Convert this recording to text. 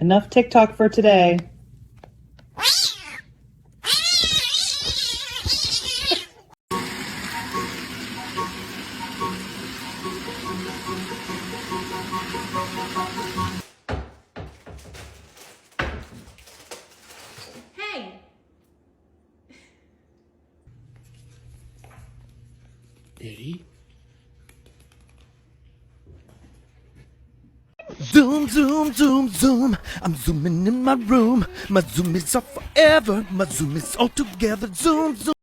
Enough TikTok for today. Hey! Eddie? Zoom, zoom, zoom, zoom. I'm zooming in my room. My zoomies are forever. My zoomies all together. Zoom, zoom.